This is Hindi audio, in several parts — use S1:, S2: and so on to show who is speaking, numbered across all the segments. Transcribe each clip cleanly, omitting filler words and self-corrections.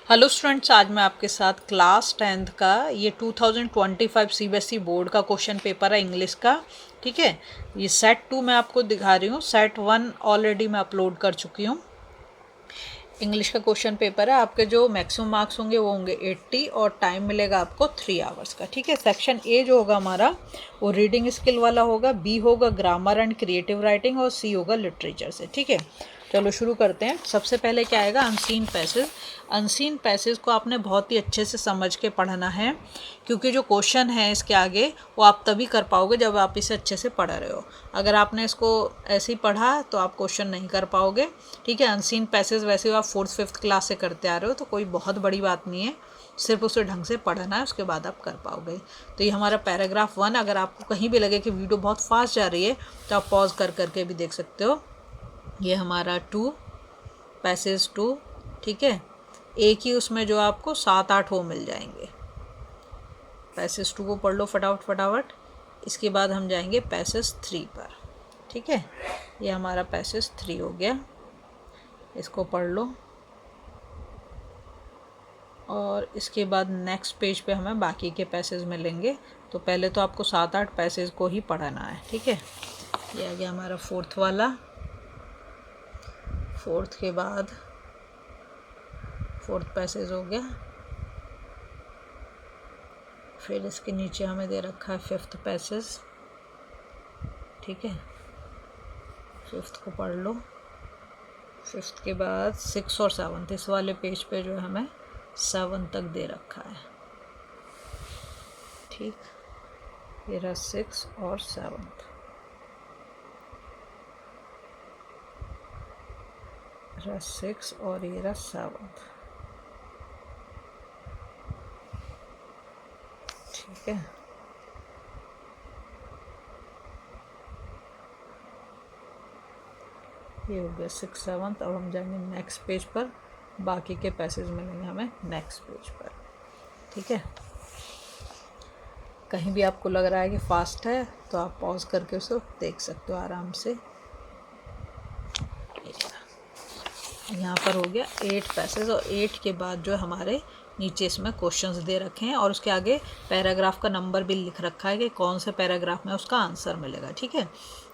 S1: हेलो स्टूडेंट्स, आज मैं आपके साथ क्लास 10th का ये 2025 सीबीएसई बोर्ड का क्वेश्चन पेपर है इंग्लिश का। ठीक है, ये सेट 2 मैं आपको दिखा रही हूँ। सेट 1 ऑलरेडी मैं अपलोड कर चुकी हूँ। इंग्लिश का क्वेश्चन पेपर है। आपके जो मैक्सिमम मार्क्स होंगे वो होंगे 80 और टाइम मिलेगा आपको 3 आवर्स का। ठीक है, सेक्शन ए जो होगा हमारा वो रीडिंग स्किल वाला होगा, बी होगा ग्रामर एंड क्रिएटिव राइटिंग और सी होगा लिटरेचर से। ठीक है, चलो शुरू करते हैं। सबसे पहले क्या आएगा, अनसीन पैसेज। अनसीन पैसेज को आपने बहुत ही अच्छे से समझ के पढ़ना है, क्योंकि जो क्वेश्चन है इसके आगे वो आप तभी कर पाओगे जब आप इसे अच्छे से पढ़ रहे हो। अगर आपने इसको ऐसे ही पढ़ा तो आप क्वेश्चन नहीं कर पाओगे। ठीक है, अनसीन पैसेज वैसे आप 4th 5th क्लास से करते आ रहे हो तो कोई बहुत बड़ी बात नहीं है, सिर्फ उसे ढंग से पढ़ना है, उसके बाद आप कर पाओगे। तो ये हमारा पैराग्राफ 1। अगर आपको कहीं भी लगे कि वीडियो बहुत फास्ट जा रही है तो आप पॉज कर करके भी देख सकते हो। ये हमारा 2 पैसेज 2। ठीक है, एक ही उसमें जो आपको 7-8 वो मिल जाएंगे। पैसेज 2 को पढ़ लो फटाफट फटाफट। इसके बाद हम जाएंगे पैसेज 3 पर। ठीक है, ये हमारा पैसेज 3 हो गया, इसको पढ़ लो। और इसके बाद नेक्स्ट पेज पे हमें बाकी के पैसेज मिलेंगे। तो पहले तो आपको 7-8 पैसेज को ही पढ़ना है। ठीक है, ये आ गया हमारा 4th वाला। 4th के बाद 4th पैसेज हो गया। फिर इसके नीचे हमें दे रखा है 5th पैसेज। ठीक है, 5th को पढ़ लो। 5th के बाद 6 और 7th, इस वाले पेज पे जो है हमें 7 तक दे रखा है। ठीक, ये रहा 6 और 7th। रहा 6 और ये रहा 7th। ठीक है, ये हो गया 6 7th। अब हम जाएंगे नेक्स्ट पेज पर, बाकी के पैसेज मिलेंगे हमें नेक्स्ट पेज पर। ठीक है, कहीं भी आपको लग रहा है कि फास्ट है तो आप पॉज करके उसको देख सकते हो आराम से। यहाँ पर हो गया 8 पैसेज और 8 के बाद जो हमारे नीचे इसमें क्वेश्चंस दे रखे हैं और उसके आगे पैराग्राफ का नंबर भी लिख रखा है कि कौन से पैराग्राफ में उसका आंसर मिलेगा। ठीक है,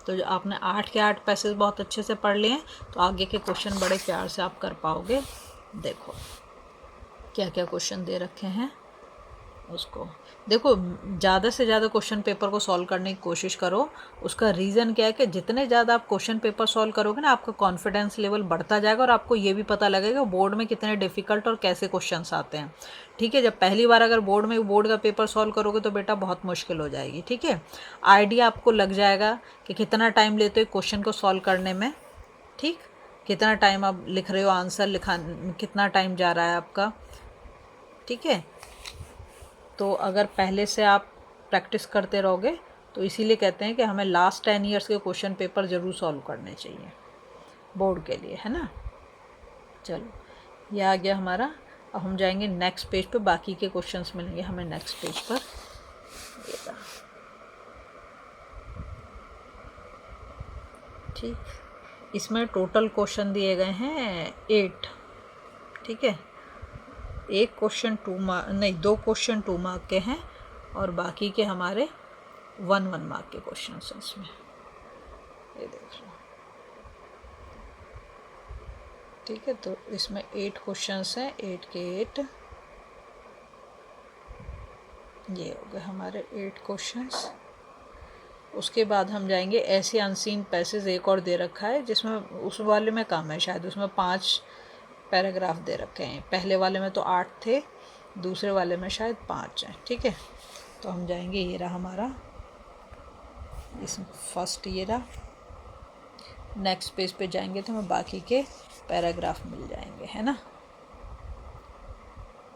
S1: तो जो आपने 8 के 8 पैसेज बहुत अच्छे से पढ़ लिए हैं तो आगे के क्वेश्चन बड़े प्यार से आप कर पाओगे। देखो क्या क्या क्वेश्चन दे रखे हैं उसको देखो। ज़्यादा से ज़्यादा क्वेश्चन पेपर को सॉल्व करने की कोशिश करो। उसका रीज़न क्या है कि जितने ज़्यादा आप क्वेश्चन पेपर सॉल्व करोगे ना, आपका कॉन्फिडेंस लेवल बढ़ता जाएगा और आपको ये भी पता लगेगा बोर्ड में कितने डिफ़िकल्ट और कैसे क्वेश्चंस आते हैं। ठीक है, जब पहली बार अगर बोर्ड का पेपर सॉल्व करोगे तो बेटा बहुत मुश्किल हो जाएगी। ठीक है, आइडिया आपको लग जाएगा कि कितना टाइम लेते हो क्वेश्चन को सॉल्व करने में। ठीक, कितना टाइम आप लिख रहे हो, आंसर लिखा कितना टाइम जा रहा है आपका। ठीक है, तो अगर पहले से आप प्रैक्टिस करते रहोगे तो इसीलिए कहते हैं कि हमें लास्ट 10 ईयर्स के क्वेश्चन पेपर ज़रूर सॉल्व करने चाहिए बोर्ड के लिए, है ना। चलो, ये आ गया हमारा। अब हम जाएंगे नेक्स्ट पेज पे, बाकी के क्वेश्चंस मिलेंगे हमें नेक्स्ट पेज पर। ठीक, इसमें टोटल क्वेश्चन दिए गए हैं 8। ठीक है, एक क्वेश्चन 2 मार्क नहीं, 2 क्वेश्चन 2 मार्क के हैं और बाकी के हमारे 1 मार्क के क्वेश्चन हैं इसमें। ये देख लो। ठीक है, तो इसमें 8 क्वेश्चंस हैं, 8 के 8। ये हो गए हमारे 8 क्वेश्चंस। उसके बाद हम जाएंगे ऐसे अनसीन पैसेज। एक और दे रखा है जिसमें उस वाले में कम है शायद, उसमें 5 पैराग्राफ दे रखे हैं। पहले वाले में तो 8 थे, दूसरे वाले में शायद 5 हैं। ठीक है, तो हम जाएंगे, ये रहा हमारा इस फर्स्ट, ये रहा। नेक्स्ट पेज पे जाएंगे तो हमें बाकी के पैराग्राफ मिल जाएंगे, है ना।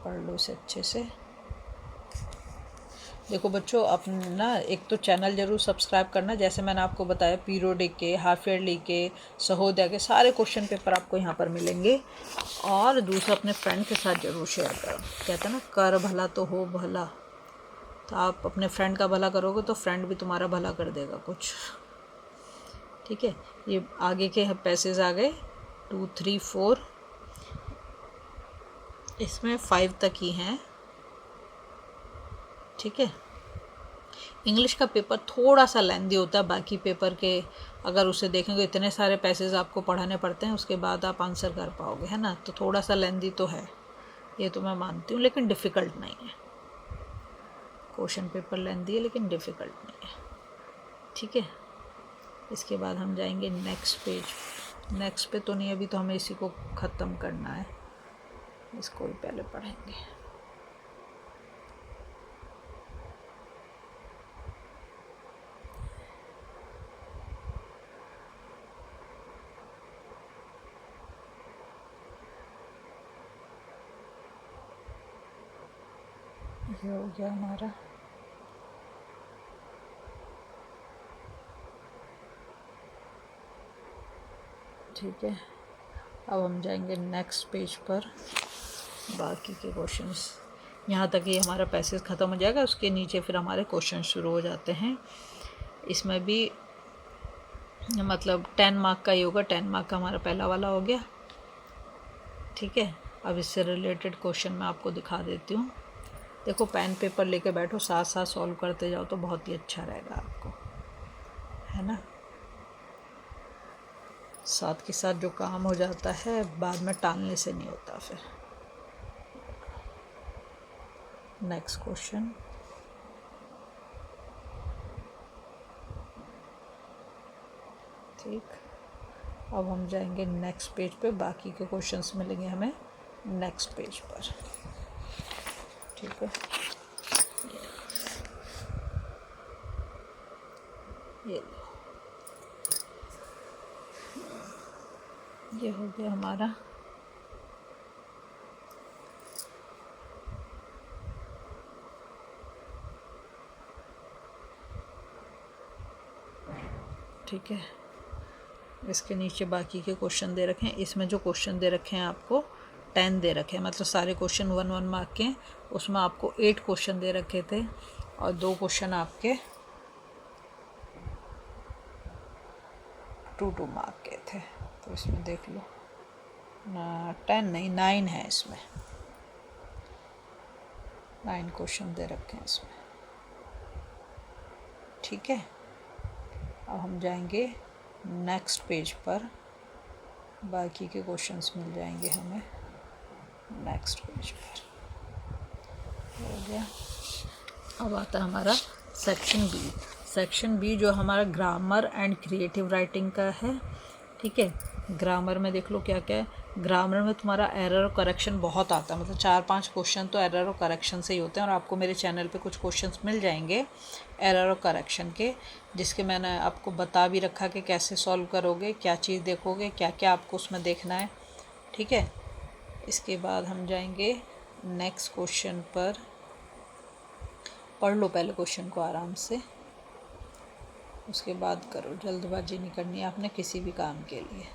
S1: पढ़ लो इसे अच्छे से। देखो बच्चों, अपना एक तो चैनल ज़रूर सब्सक्राइब करना। जैसे मैंने आपको बताया, पीरियोडिक के, हाफ ईयरली के, सहोदया के सारे क्वेश्चन पेपर आपको यहाँ पर मिलेंगे। और दूसरा, अपने फ्रेंड के साथ ज़रूर शेयर करो। कहते हैं ना, कर भला तो हो भला। तो आप अपने फ्रेंड का भला करोगे तो फ्रेंड भी तुम्हारा भला कर देगा कुछ। ठीक है, ये आगे के पैसेज आ गए 2 3 4। इसमें 5 तक ही हैं, ठीक है। इंग्लिश का पेपर थोड़ा सा लेंदी होता है, बाकी पेपर के अगर उसे देखेंगे इतने सारे पैसेज आपको पढ़ाने पड़ते हैं, उसके बाद आप आंसर कर पाओगे, है ना। तो थोड़ा सा लेंदी तो है, ये तो मैं मानती हूँ, लेकिन डिफ़िकल्ट नहीं है। क्वेश्चन पेपर लेंदी है लेकिन डिफ़िकल्ट नहीं है, ठीक है। इसके बाद हम जाएंगे नेक्स्ट पेज। नेक्स्ट पे तो नहीं, अभी तो हमें इसी को ख़त्म करना है, इसको ही पहले पढ़ेंगे। ये हो गया हमारा। ठीक है, अब हम जाएंगे नेक्स्ट पेज पर। बाकी के क्वेश्चंस यहाँ तक ही हमारा पैसेज ख़त्म हो जाएगा, उसके नीचे फिर हमारे क्वेश्चन शुरू हो जाते हैं। इसमें भी मतलब 10 मार्क का ही होगा। 10 मार्क का हमारा पहला वाला हो गया, ठीक है। अब इससे रिलेटेड क्वेश्चन मैं आपको दिखा देती हूँ। देखो, पेन पेपर लेके बैठो, साथ साथ सॉल्व करते जाओ तो बहुत ही अच्छा रहेगा आपको, है ना। साथ के साथ जो काम हो जाता है बाद में टालने से नहीं होता फिर। नेक्स्ट क्वेश्चन, ठीक। अब हम जाएंगे नेक्स्ट पेज पे, बाकी के क्वेश्चंस मिलेंगे हमें नेक्स्ट पेज पर, ठीक है। ये हो गया हमारा। ठीक है, इसके नीचे बाकी के क्वेश्चन दे रखे हैं। इसमें जो क्वेश्चन दे रखे हैं आपको 10 दे रखे हैं, मतलब सारे क्वेश्चन 1-1 मार्क के हैं। उसमें आपको 8 क्वेश्चन दे रखे थे और 2 क्वेश्चन आपके 2-2 मार्क के थे। तो इसमें देख लो ना, 10 नहीं 9 है इसमें, 9 क्वेश्चन दे रखे हैं इसमें, ठीक है। अब हम जाएंगे नेक्स्ट पेज पर, बाकी के क्वेश्चंस मिल जाएंगे हमें नेक्स्ट पेज पर। हो गया। अब आता है हमारा सेक्शन बी। सेक्शन बी जो हमारा ग्रामर एंड क्रिएटिव राइटिंग का है, ठीक है। ग्रामर में देख लो क्या क्या है। ग्रामर में तुम्हारा एरर और करेक्शन बहुत आता है, मतलब 4-5 क्वेश्चन तो एरर और करेक्शन से ही होते हैं। और आपको मेरे चैनल पे कुछ क्वेश्चंस मिल जाएंगे एरर और करेक्शन के, जिसके मैंने आपको बता भी रखा कि कैसे सॉल्व करोगे, क्या चीज़ देखोगे, क्या क्या आपको उसमें देखना है, ठीक है। इसके बाद हम जाएंगे नेक्स्ट क्वेश्चन पर। पढ़ लो पहले क्वेश्चन को आराम से, उसके बाद करो, जल्दबाजी नहीं करनी है आपने किसी भी काम के लिए,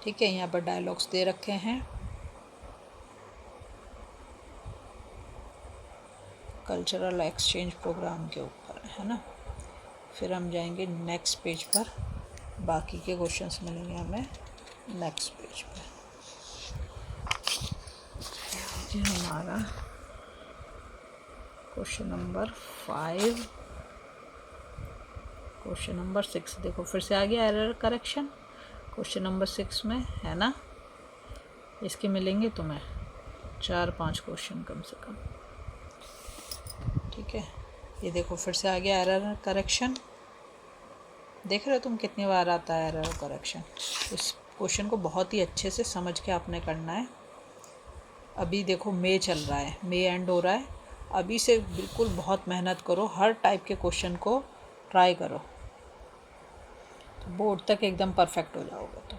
S1: ठीक है। यहाँ पर डायलॉग्स दे रखे हैं कल्चरल एक्सचेंज प्रोग्राम के ऊपर, है ना। फिर हम जाएंगे नेक्स्ट पेज पर, बाकी के क्वेश्चंस मिलेंगे हमें नेक्स्ट पेज पर। ये हमारा क्वेश्चन नंबर 5, क्वेश्चन नंबर 6। देखो फिर से आ गया एरर करेक्शन क्वेश्चन नंबर 6 में, है ना। इसके मिलेंगे तुम्हें 4-5 क्वेश्चन कम से कम, ठीक है। ये देखो फिर से आ गया एरर करेक्शन। देख रहे हो तुम कितनी बार आता है एरर करेक्शन। इस क्वेश्चन को बहुत ही अच्छे से समझ के आपने करना है। अभी देखो मई चल रहा है, मई एंड हो रहा है, अभी से बिल्कुल बहुत मेहनत करो, हर टाइप के क्वेश्चन को ट्राई करो, तो बोर्ड तक एकदम परफेक्ट हो जाओगे तो,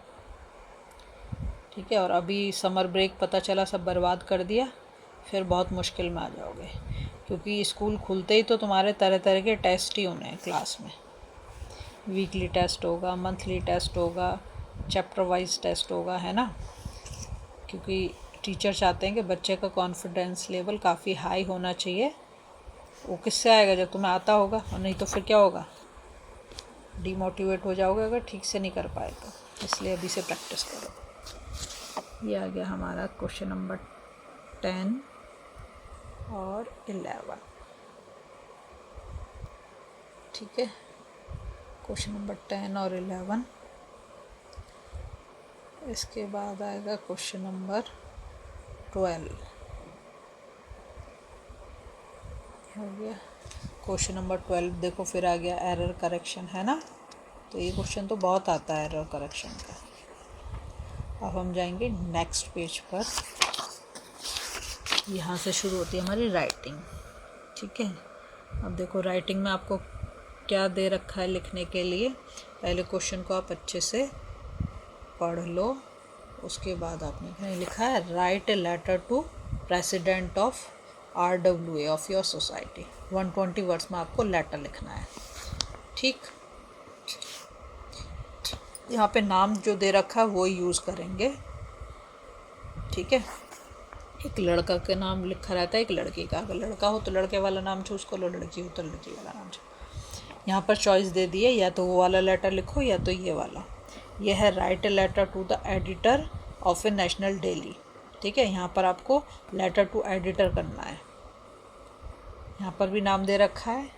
S1: ठीक है। और अभी समर ब्रेक पता चला सब बर्बाद कर दिया, फिर बहुत मुश्किल में आ जाओगे, क्योंकि स्कूल खुलते ही तो तुम्हारे तरह तरह के टेस्ट ही होने हैं क्लास में। वीकली टेस्ट होगा, मंथली टेस्ट होगा, चैप्टर वाइज टेस्ट होगा, है ना। क्योंकि टीचर चाहते हैं कि बच्चे का कॉन्फिडेंस लेवल काफ़ी हाई होना चाहिए। वो किससे आएगा, जब तुम्हें आता होगा, और नहीं तो फिर क्या होगा, डीमोटिवेट हो जाओगे अगर ठीक से नहीं कर पाए तो। इसलिए अभी से प्रैक्टिस करो। ये आ गया हमारा क्वेश्चन नंबर 10 और 11, ठीक है। क्वेश्चन नंबर 10 और 11। इसके बाद आएगा क्वेश्चन नंबर 12, हो गया। क्वेश्चन नंबर 12 देखो फिर आ गया एरर करेक्शन, है ना। तो ये क्वेश्चन तो बहुत आता है एरर करेक्शन का। अब हम जाएंगे नेक्स्ट पेज पर। यहाँ से शुरू होती है हमारी राइटिंग, ठीक है। अब देखो राइटिंग में आपको क्या दे रखा है लिखने के लिए। पहले क्वेश्चन को आप अच्छे से पढ़ लो, उसके बाद आपने लिखा है write a letter to president of RWA of your society. 120 words में आपको लेटर लिखना है, ठीक। यहाँ पे नाम जो दे रखा है वो यूज़ करेंगे, ठीक है। एक लड़का का नाम लिखा रहता है, एक लड़की का। अगर लड़का हो तो लड़के वाला नाम चूज़ कर लो, लड़की हो तो लड़की वाला नाम चूज़। यहाँ पर चॉइस दे दिए, या तो वो वाला लेटर लिखो या तो ये वाला। ये है write a letter to the editor of a national daily, ठीक है। यहाँ पर आपको लेटर टू एडिटर करना है। यहाँ पर भी नाम दे रखा है,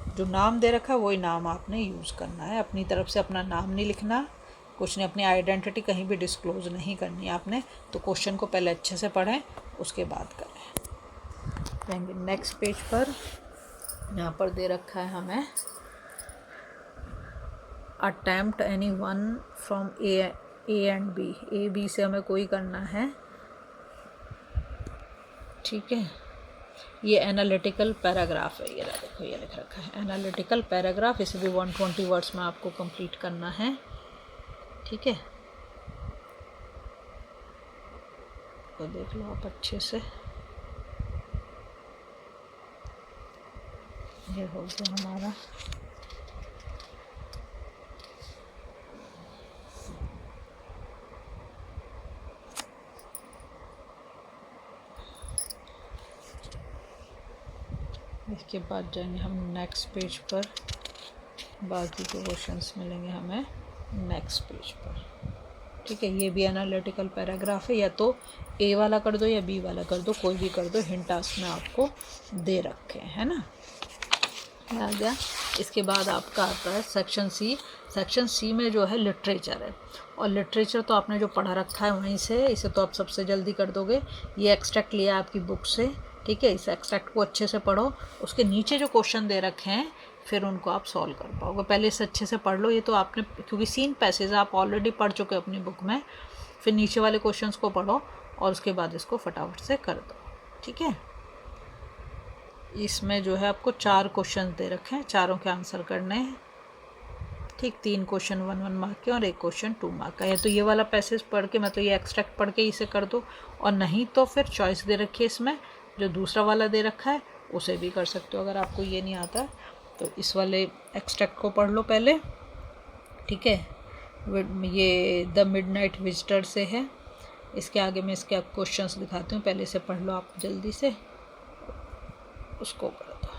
S1: जो नाम दे रखा है वही नाम आपने यूज़ करना है। अपनी तरफ से अपना नाम नहीं लिखना, कुछ नहीं, अपनी आइडेंटिटी कहीं भी डिस्क्लोज नहीं करनी है आपने। तो क्वेश्चन को पहले अच्छे से पढ़ें, उसके बाद करें। जाएंगे नेक्स्ट पेज पर। यहाँ पर दे रखा है हमें attempt any one from A and B. A B से हमें कोई करना है, ठीक है। ये एनालिटिकल पैराग्राफ है, ये देखो ये लिख रखा है एनालिटिकल पैराग्राफ। इसे भी 120 वर्ड्स में आपको कंप्लीट करना है, ठीक है। तो देख लो आप अच्छे से। ये हो गया हमारा। इसके बाद जाएंगे हम नेक्स्ट पेज पर। बाकी के क्वेश्चंस मिलेंगे हमें नेक्स्ट पेज पर, ठीक है। ये भी एनालिटिकल पैराग्राफ है, या तो ए वाला कर दो या बी वाला कर दो, कोई भी कर दो। हिंट टास्क में आपको दे रखे हैं ना, आ गया। इसके बाद आपका आता है सेक्शन सी। सेक्शन सी में जो है लिटरेचर है, और लिटरेचर तो आपने जो पढ़ा रखा है वहीं से, इसे तो आप सबसे जल्दी कर दोगे। ये एक्सट्रैक्ट लिया आपकी बुक से, ठीक है। इस एक्सट्रैक्ट को अच्छे से पढ़ो, उसके नीचे जो क्वेश्चन दे रखे हैं फिर उनको आप सॉल्व कर पाओगे। पहले इसे अच्छे से पढ़ लो। ये तो आपने, क्योंकि सीन पैसेज आप ऑलरेडी पढ़ चुके हो अपनी बुक में। फिर नीचे वाले क्वेश्चंस को पढ़ो और उसके बाद इसको फटाफट से कर दो, ठीक है। इसमें जो है आपको 4 क्वेश्चन दे रखे हैं, चारों के आंसर करने हैं, ठीक। 3 क्वेश्चन 1-1 मार्क के और 1 क्वेश्चन 2 मार्क का है। तो ये वाला पैसेज पढ़ के, मैं तो ये एक्सट्रैक्ट पढ़ के इसे कर दो, और नहीं तो फिर चॉइस दे रखी है इसमें, जो दूसरा वाला दे रखा है उसे भी कर सकते हो। अगर आपको ये नहीं आता तो इस वाले एक्सट्रैक्ट को पढ़ लो पहले, ठीक है। ये द मिडनाइट विजिटर से है। इसके आगे मैं इसके क्वेश्चंस दिखाती हूँ, पहले से पढ़ लो आप जल्दी से, उसको कर दो,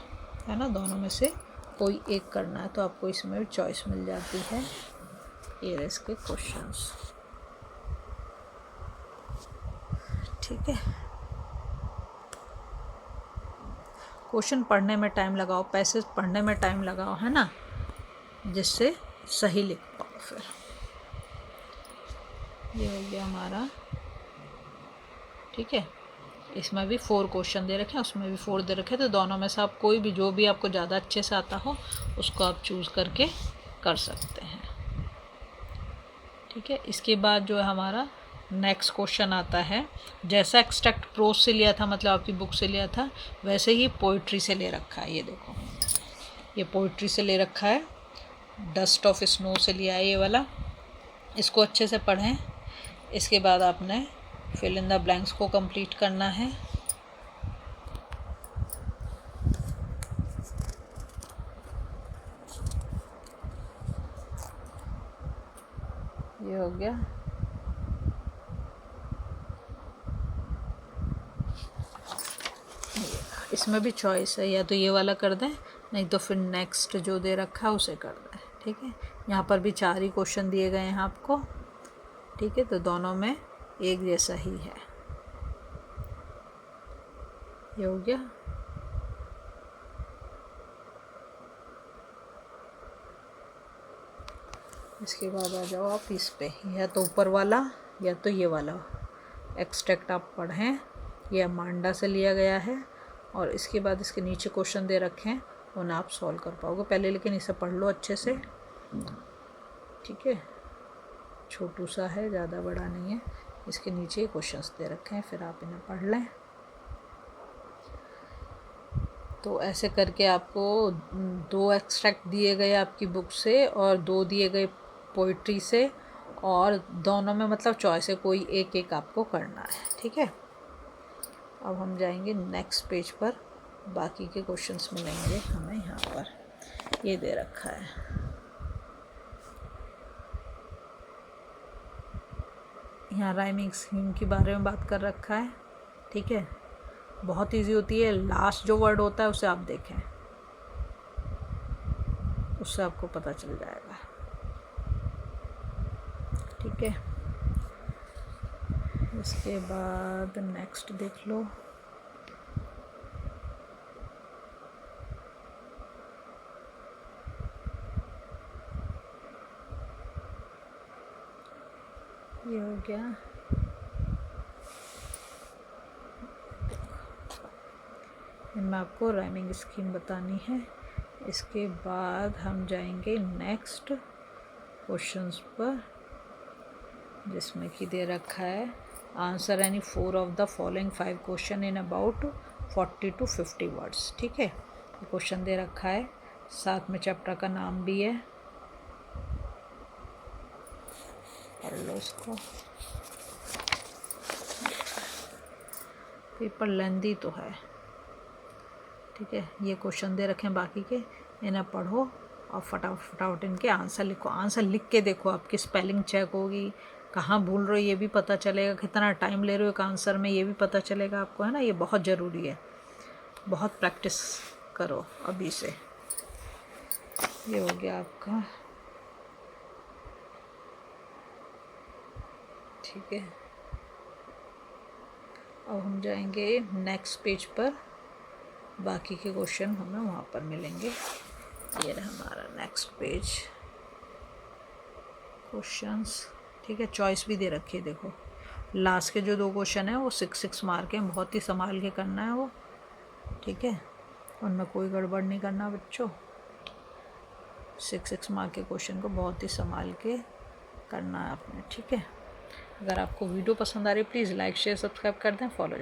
S1: है ना। दोनों में से कोई एक करना है तो आपको इसमें भी चॉइस मिल जाती है। ये इसके क्वेश्चंस, ठीक है। क्वेश्चन पढ़ने में टाइम लगाओ, पैसेज पढ़ने में टाइम लगाओ, है ना, जिससे सही लिख पाओ। फिर ये हो गया हमारा, ठीक है। इसमें भी 4 क्वेश्चन दे रखे हैं, उसमें भी 4 दे रखे हैं। तो दोनों में से आप कोई भी, जो भी आपको ज़्यादा अच्छे से आता हो उसको आप चूज़ करके कर सकते हैं, ठीक है। इसके बाद जो है हमारा नेक्स्ट क्वेश्चन आता है, जैसा एक्सट्रैक्ट प्रोज से लिया था, मतलब आपकी बुक से लिया था, वैसे ही पोइट्री से ले रखा है। ये देखो, ये पोइट्री से ले रखा है, डस्ट ऑफ स्नो से लिया है ये वाला। इसको अच्छे से पढ़ें। इसके बाद आपने फिल इन द ब्लैंक्स को कंप्लीट करना है। ये हो गया। इसमें भी चॉइस है, या तो ये वाला कर दें, नहीं तो फिर नेक्स्ट जो दे रखा है उसे कर दें, ठीक है। यहाँ पर भी 4 ही क्वेश्चन दिए गए हैं आपको, ठीक है। तो दोनों में एक जैसा ही है। ये हो गया। इसके बाद आ जाओ आप इस पे, या तो ऊपर वाला या तो ये वाला एक्सट्रैक्ट आप पढ़ें, ये मांडा से लिया गया है। और इसके बाद इसके नीचे क्वेश्चन दे रखे हैं, उन्हें आप सॉल्व कर पाओगे पहले, लेकिन इसे पढ़ लो अच्छे से, ठीक है। छोटू सा है, ज़्यादा बड़ा नहीं है। इसके नीचे क्वेश्चंस दे रखे हैं, फिर आप इन्हें पढ़ लें। तो ऐसे करके आपको 2 एक्सट्रैक्ट दिए गए आपकी बुक से और 2 दिए गए पोइट्री से, और दोनों में मतलब चॉइस है, कोई एक एक आपको करना है, ठीक है। अब हम जाएंगे नेक्स्ट पेज पर, बाकी के क्वेश्चंस मिलेंगे हमें यहाँ पर। ये दे रखा है, यहाँ राइमिंग स्कीम के बारे में बात कर रखा है, ठीक है। बहुत इजी होती है, लास्ट जो वर्ड होता है उसे आप देखें, उससे आपको पता चल जाएगा, ठीक है। इसके बाद नेक्स्ट देख लो। ये हो गया। इनमें आपको राइमिंग स्कीम बतानी है। इसके बाद हम जाएंगे नेक्स्ट क्वेश्चंस पर, जिसमें कि दे रखा है answer any 4 of the following 5 question in about 40 to 50 words, ठीक है। ये क्वेश्चन दे रखा है, साथ में चैप्टर का नाम भी है, पढ़ लो इसको। पेपर लेंदी तो है, ठीक है। ये क्वेश्चन दे रखे हैं बाकी के, इन्हें पढ़ो और फटाफट इनके आंसर लिखो। आंसर लिख के देखो, आपकी स्पेलिंग चेक होगी, कहाँ भूल रहे हो ये भी पता चलेगा, कितना टाइम ले रहे हो एक आंसर में ये भी पता चलेगा आपको, है ना। ये बहुत ज़रूरी है, बहुत प्रैक्टिस करो अभी से। ये हो गया आपका, ठीक है। अब हम जाएंगे नेक्स्ट पेज पर, बाकी के क्वेश्चन हमें वहाँ पर मिलेंगे। ये रहा हमारा नेक्स्ट पेज, क्वेश्चंस, ठीक है। चॉइस भी दे रखी है, देखो लास्ट के जो 2 क्वेश्चन है वो 6 मार्क हैं, बहुत ही संभाल के करना है वो, ठीक है। उनमें कोई गड़बड़ नहीं करना बच्चों, 6 मार्क के क्वेश्चन को बहुत ही संभाल के करना है आपने, ठीक है। अगर आपको वीडियो पसंद आ रही है प्लीज़ लाइक शेयर सब्सक्राइब कर दें, फॉलो